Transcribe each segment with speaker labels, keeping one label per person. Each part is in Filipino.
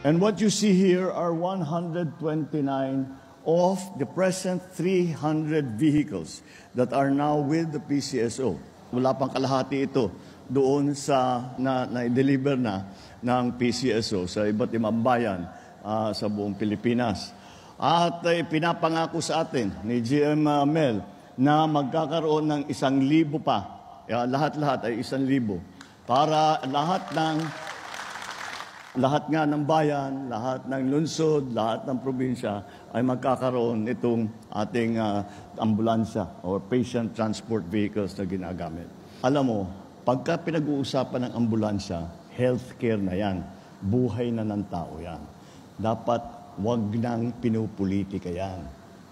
Speaker 1: And what you see here are 129 of the present 300 vehicles that are now with the PCSO. Wala pang kalahati ito doon sa na-deliver na ng PCSO sa iba't ibang bayan sa buong Pilipinas. At pinapangako sa atin ni GM Mel na magkakaroon ng 1,000 pa. Lahat-lahat ay 1,000 para lahat nga ng bayan, lahat ng lungsod, lahat ng probinsya ay magkakaroon itong ating ambulansya or patient transport vehicles na ginagamit. Alam mo, pagka pinag-uusapan ng ambulansya, healthcare na yan. Buhay na ng tao yan. Dapat wag nang pinupolitika yan.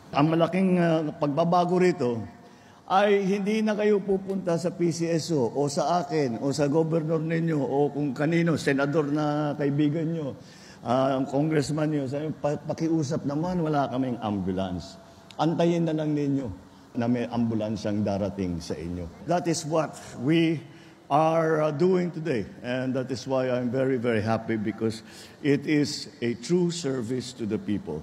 Speaker 1: Ang malaking pagbabago rito ay hindi na kayo pupunta sa PCSO o sa akin o sa gobernador ninyo o kung kanino, senador na kaibigan nyo, congressman nyo, pakiusap naman, wala kaming ambulance. Antayin na lang ninyo na may ambulansyang darating sa inyo. That is what we are doing today. And that is why I'm very, very happy because it is a true service to the people.